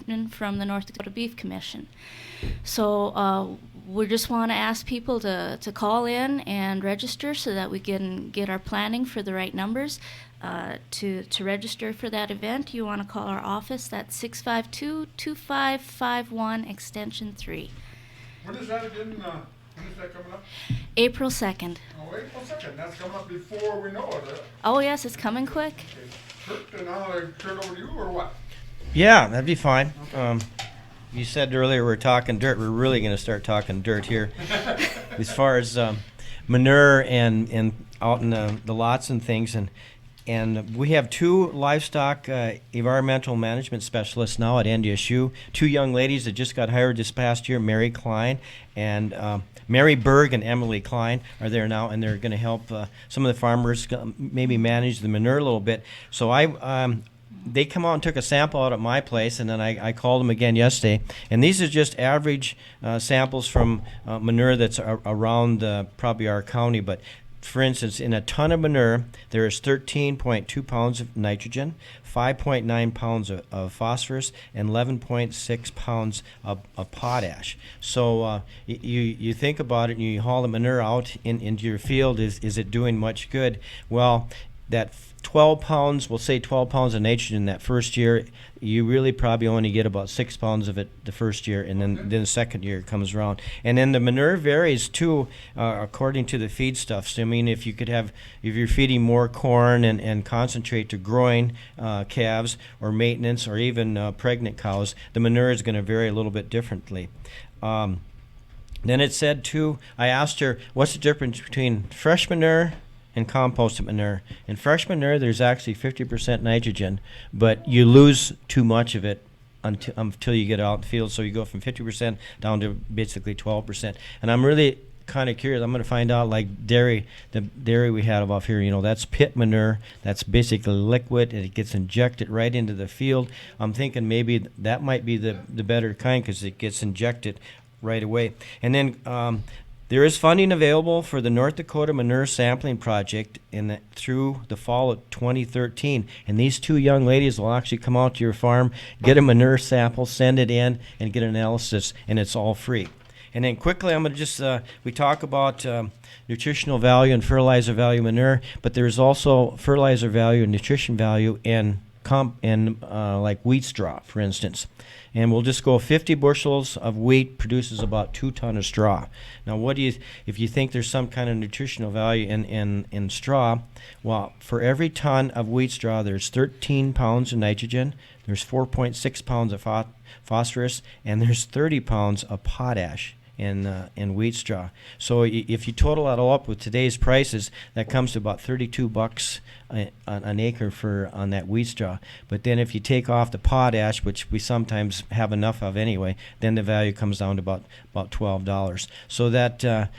Chapman from the North Dakota Beef Commission. So we just want to ask people to call in and register so that we can get our planning for the right numbers. To register for that event, you want to call our office. That's 652-2551, extension 3. When is that again? When is that coming up? April 2nd. Oh, April 2nd. That's coming up before we know it. Oh, yes, it's coming quick. Okay. Kurt, and I'll turn over to you, or what? Yeah, that'd be fine. You said earlier we're talking dirt. We're really going to start talking dirt here. As far as manure and out in the lots and things, and we have 2 livestock environmental management specialists now at NDSU. 2 young ladies that just got hired this past year, Mary Klein and Mary Berg and Emily Klein are there now, and they're going to help some of the farmers maybe manage the manure a little bit. So they come out and took a sample out at my place, and then I called them again yesterday. And these are just average samples from manure that's around probably our county. But for instance, in a ton of manure, there is 13.2 pounds of nitrogen, 5.9 pounds of phosphorus, and 11.6 pounds of potash. So you think about it, and you haul the manure out into your field. Is it doing much good? Well, that 12 pounds, we'll say 12 pounds of nitrogen that first year, you really probably only get about 6 pounds of it the first year, and then the second year it comes around. And then the manure varies too, according to the feed stuff. So I mean, if you're feeding more corn and concentrate to growing calves or maintenance or even pregnant cows, the manure is going to vary a little bit differently. Then it said too, I asked her, what's the difference between fresh manure and composted manure? In fresh manure, there's actually 50% nitrogen, but you lose too much of it until you get out in the field. So you go from 50% down to basically 12%. And I'm really kind of curious. I'm going to find out, like the dairy we had off here, that's pit manure. That's basically liquid, and it gets injected right into the field. I'm thinking maybe that might be the better kind because it gets injected right away. And then there is funding available for the North Dakota Manure Sampling Project through the fall of 2013. And these 2 young ladies will actually come out to your farm, get a manure sample, send it in, and get an analysis, and it's all free. And then quickly, I'm going to just, we talk about nutritional value and fertilizer value manure, but there's also fertilizer value and nutrition value in like wheat straw, for instance. And we'll just go 50 bushels of wheat produces about 2 tons of straw. Now, if you think there's some kind of nutritional value in straw, well, for every ton of wheat straw, there's 13 pounds of nitrogen, there's 4.6 pounds of phosphorus, and there's 30 pounds of potash in wheat straw. So if you total that all up with today's prices, that comes to about $32 an acre on that wheat straw. But then if you take off the potash, which we sometimes have enough of anyway, then the value comes down to about $12. So that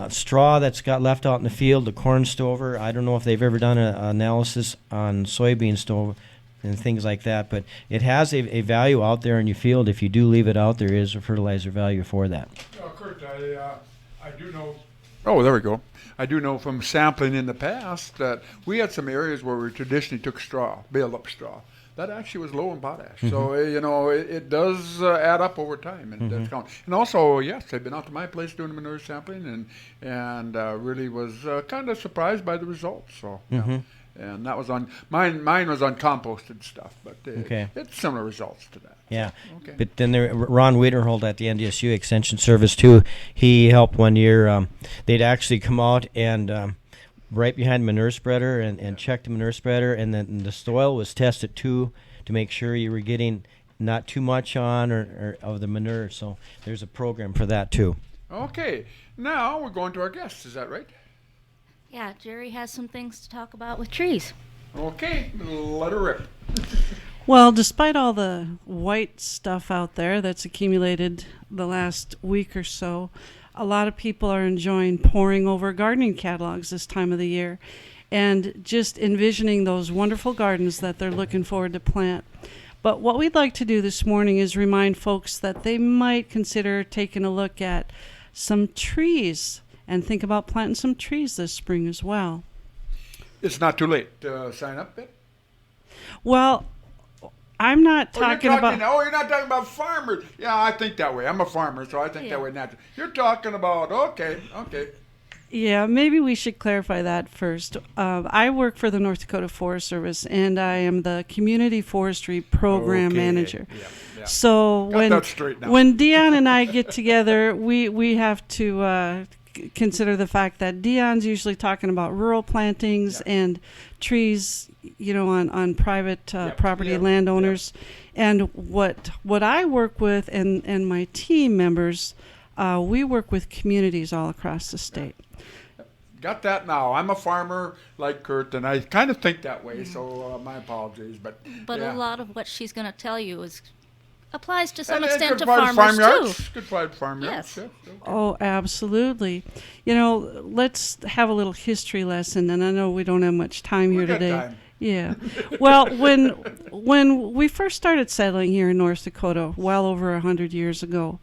straw that's got left out in the field, the corn stover, I don't know if they've ever done an analysis on soybean stover and things like that, but it has a value out there in your field. If you do leave it out, there is a fertilizer value for that. Kurt, I do know. Oh, there we go. I do know from sampling in the past that we had some areas where we traditionally took straw, baled up straw. That actually was low in potash. Mm-hmm. So, it does add up over time, and does count. And also, yes, I've been out to my place doing manure sampling and really was kind of surprised by the results. So, yeah. And that was on mine was on composted stuff, but it's similar results to that. Yeah. Okay. But then Ron Wiederhold at the NDSU Extension Service too, he helped one year. They'd actually come out and right behind manure spreader and check the manure spreader, and then the soil was tested too to make sure you were getting not too much on or of the manure. So there's a program for that too. Okay. Now we're going to our guests. Is that right? Yeah, Jerry has some things to talk about with trees. Okay, let her rip. Well, despite all the white stuff out there that's accumulated the last week or so, a lot of people are enjoying poring over gardening catalogs this time of the year and just envisioning those wonderful gardens that they're looking forward to plant. But what we'd like to do this morning is remind folks that they might consider taking a look at some trees and think about planting some trees this spring as well. It's not too late to sign up yet? Well, I'm not Oh, you're talking about. Oh, you're not talking about farmers. Yeah, I think that way. I'm a farmer, so I think that way naturally. You're talking about, okay. Yeah, maybe we should clarify that first. I work for the North Dakota Forest Service, and I am the Community Forestry Program Okay. Manager. Yeah. So Got that straight now. when Dion and I get together, we have to consider the fact that Dion's usually talking about rural plantings and trees, on private property landowners, and what I work with and my team members, we work with communities all across the state. Got that now. I'm a farmer like Kurt, and I kind of think that way, so my apologies. But a lot of what she's going to tell you applies to some And extent to good for farmers farmyards. too. Good for farmyards. Yes. Yeah, okay. Oh, absolutely. Let's have a little history lesson, and I know we don't have much time here We got today. time. Yeah. Well, when we first started settling here in North Dakota, well over 100 years ago,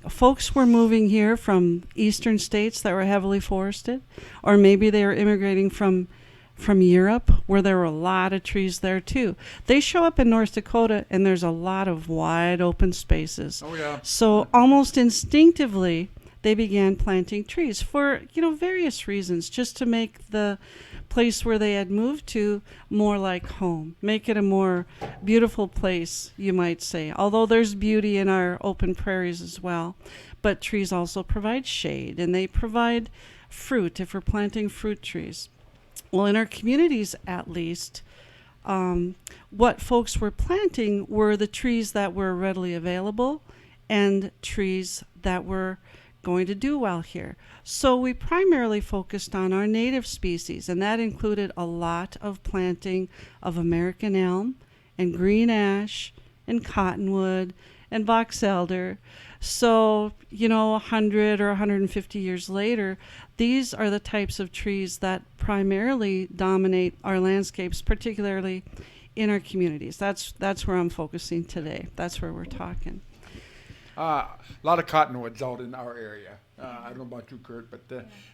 folks were moving here from eastern states that were heavily forested, or maybe they were immigrating from Europe, where there were a lot of trees there too. They show up in North Dakota, and there's a lot of wide open spaces. Oh, yeah. So almost instinctively, they began planting trees for various reasons, just to make the place where they had moved to more like home, make it a more beautiful place, you might say. Although there's beauty in our open prairies as well, but trees also provide shade, and they provide fruit if we're planting fruit trees. Well, in our communities, at least, what folks were planting were the trees that were readily available and trees that were going to do well here. So we primarily focused on our native species, and that included a lot of planting of American elm and green ash and cottonwood and box elder. So, 100 or 150 years later, these are the types of trees that primarily dominate our landscapes, particularly in our communities. That's where I'm focusing today. That's where we're talking. A lot of cottonwoods out in our area. I don't know about you, Kurt, but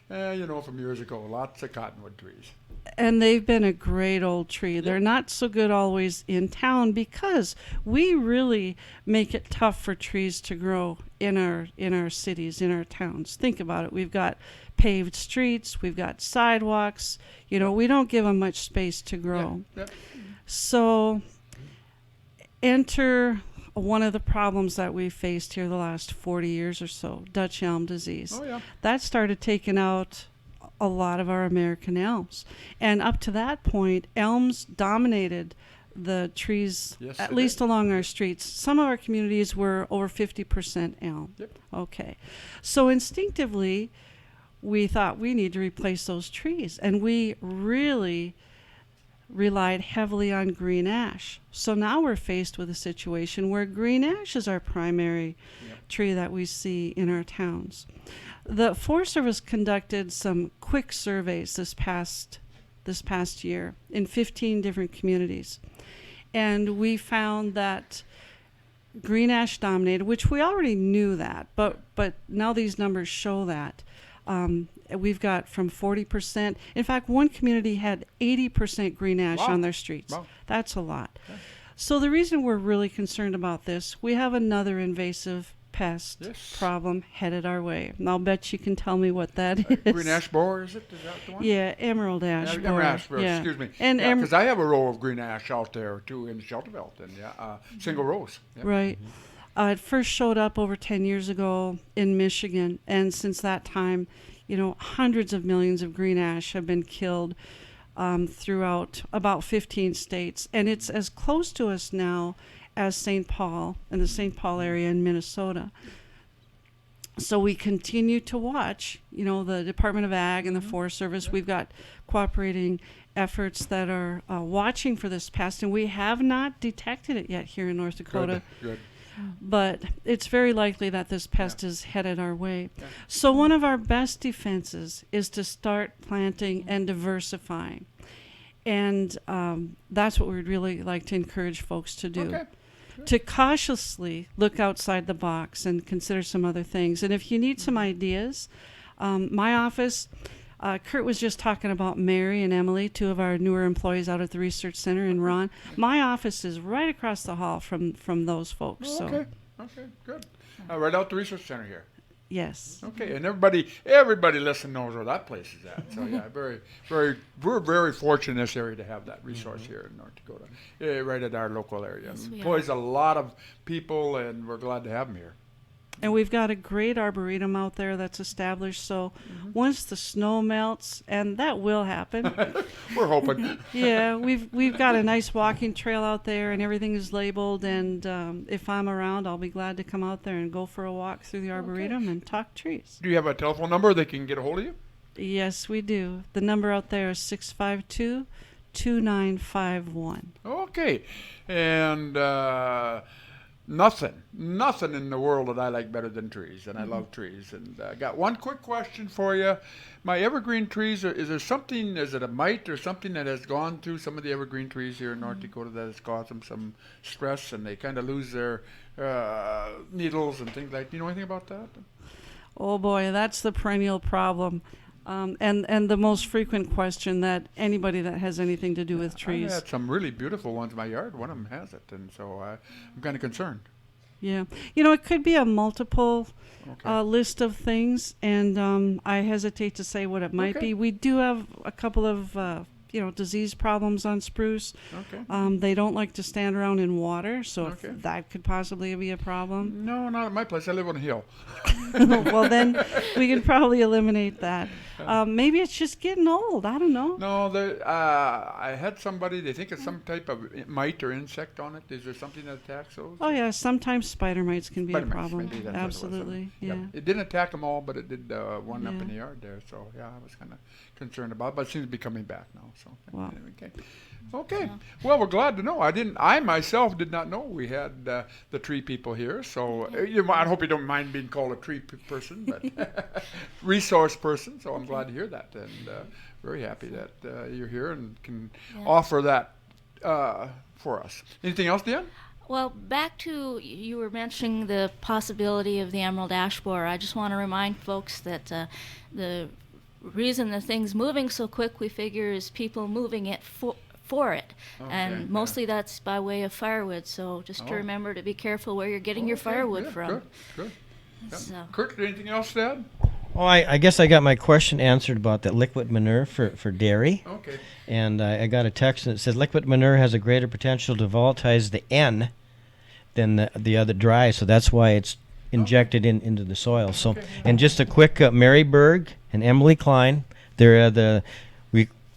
from years ago, lots of cottonwood trees. And they've been a great old tree. They're not so good always in town because we really make it tough for trees to grow in our cities, in our towns. Think about it. We've got paved streets, we've got sidewalks. We don't give them much space to grow. Yep. So enter one of the problems that we've faced here the last 40 years or so, Dutch elm disease. Oh, yeah. That started taking out a lot of our American elms. And up to that point, elms dominated the trees, Yes, at they least did. along our streets. Some of our communities were over 50% elm. Yep. Okay. So instinctively, we thought we need to replace those trees. And we really relied heavily on green ash. So now we're faced with a situation where green ash is our primary tree that we see in our towns. The Forest Service conducted some quick surveys this past year in 15 different communities. And we found that green ash dominated, which we already knew that, but now these numbers show that. We've got from 40%. In fact, one community had 80% green ash Wow. on their streets. Wow. That's a lot. Yeah. So the reason we're really concerned about this, we have another invasive pest problem headed our way. And I'll bet you can tell me what that is. Green ash borer, is it? Is that the one? Yeah, emerald ash borer. Emerald ash borer, Yeah. excuse me. And Because I have a row of green ash out there, too, in Shelterveld. And single rows. Yeah. Right. It first showed up over 10 years ago in Michigan, and since that time, hundreds of millions of green ash have been killed throughout about 15 states, and it's as close to us now as St. Paul and the St. Paul area in Minnesota. So we continue to watch, the Department of Ag and the Forest Service. We've got cooperating efforts that are watching for this pest, and we have not detected it yet here in North Dakota. Good. But it's very likely that this pest is headed our way. Yeah. So one of our best defenses is to start planting and diversifying. And that's what we'd really like to encourage folks to do. Okay. To cautiously look outside the box and consider some other things. And if you need some ideas, my office, Kurt was just talking about Mary and Emily, two of our newer employees out at the Research Center, and Ron. My office is right across the hall from those folks. Oh, So okay, good. Right out the Research Center here. yes. Okay, and everybody listening knows where that place is at. So yeah, we're very fortunate in this area to have that resource here in North Dakota, right at our local area. Yes, we Employs a lot of people, and we're glad to have them here. And we've got a great arboretum out there that's established. So once the snow melts, and that will happen, We're hoping. yeah, we've got a nice walking trail out there, and everything is labeled. And if I'm around, I'll be glad to come out there and go for a walk through the arboretum and talk trees. Do you have a telephone number they can get a hold of you? Yes, we do. The number out there is 652-2951. Okay, and nothing in the world that I like better than trees, and I love trees. And I got one quick question for you. My evergreen trees, is it a mite or something that has gone through some of the evergreen trees here in North Dakota that has caused them some stress, and they kind of lose their needles and things like that? Do you know anything about that? Oh boy, that's the perennial problem. And the most frequent question that anybody that has anything to do with I've trees. had some really beautiful ones in my yard. One of them has it, and so I'm kind of concerned. Yeah. You know, it could be a multiple Okay. list of things, and I hesitate to say what it might Okay. be. We do have a couple of, disease problems on spruce. Okay. They don't like to stand around in water, so Okay. if that could possibly be a problem. No, not at my place. I live on a hill. Well, then we could probably eliminate that. Maybe it's just getting old. I don't know. No, I had somebody, they think it's some type of mite or insect on it. Is there something that attacks those? Oh, yeah, sometimes spider mites can be Spider a mites, problem. maybe that's what it was. Absolutely, Yep. yeah. It didn't attack them all, but it did one up Yeah. in the yard there. So, yeah, I was kind of concerned about it, but it seems to be coming back now. So, Wow. okay. Okay. Well, we're glad to know. I myself did not know we had the tree people here. So, I hope you don't mind being called a tree person, but resource person. So, I'm glad to hear that, and very happy that you're here and can offer that for us. Anything else, Dan? Well, back to you were mentioning the possibility of the emerald ash borer. I just want to remind folks that the reason the thing's moving so quick, we figure, is people moving it for it, Okay, and mostly that's by way of firewood. So just to Oh. remember to be careful where you're getting your Okay, firewood yeah, from. Good. Yep. So. Kurt, anything else, Dad? Oh, I guess I got my question answered about that liquid manure for dairy. Okay. And I got a text that said liquid manure has a greater potential to volatilize the N than the other dry, so that's why it's injected into the soil. So, and just a quick, Mary Berg and Emily Klein, they're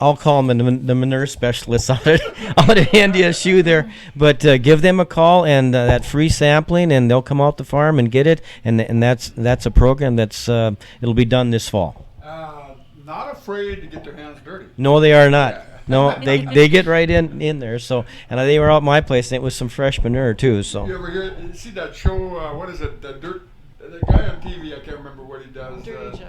I'll call them the manure specialists out at NDSU there, but give them a call and that free sampling, and they'll come out the farm and get it, and that's a program that's it'll be done this fall. Not afraid to get their hands dirty. No, they are not. No, they get right in there. So, and they were out my place, and it was some fresh manure too. So. You ever see that show? What is it? The guy on TV. I can't remember what he does.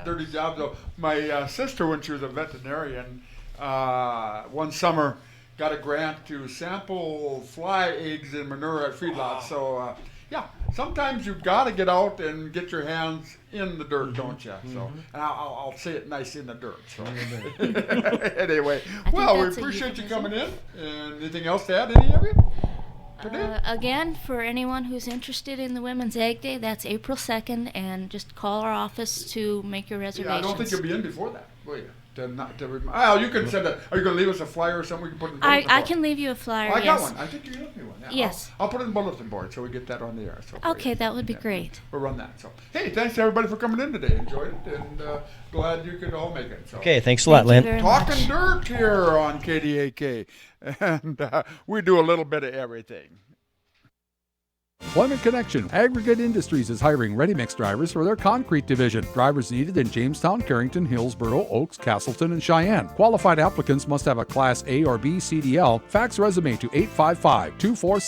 Dirty Jobs. So my sister, when she was a veterinarian, one summer got a grant to sample fly eggs and manure at feedlots. So yeah, sometimes you've got to get out and get your hands in the dirt, don't you? So, and I'll say it nice, in the dirt. So anyway, well, we that's a appreciate you euphemism. coming in. And anything else to add, any of you? Again, for anyone who's interested in the Women's Egg Day, that's April 2nd, and just call our office to make your Yeah, reservations. I don't think you'll be in before that, will you? You can send a. Are you going to leave us a flyer or something we can put in the bulletin I board? can leave you a flyer, Oh, I got yes. one. I think you left me one. Yeah, Yes. I'll put it in the bulletin board so we get that on the air. So for Okay, you. that would be Yeah. great. We'll run that. So, hey, thanks to everybody for coming in today. Enjoyed it, and glad you could all make it. So. Okay, thanks a lot, Thank you Lynn. very Talking much. dirt here on KDAK, and we do a little bit of everything. Employment Connection. Aggregate Industries is hiring ready-mix drivers for their concrete division. Drivers needed in Jamestown, Carrington, Hillsboro, Oaks, Castleton, and Cheyenne. Qualified applicants must have a Class A or B CDL. Fax resume to 855-247.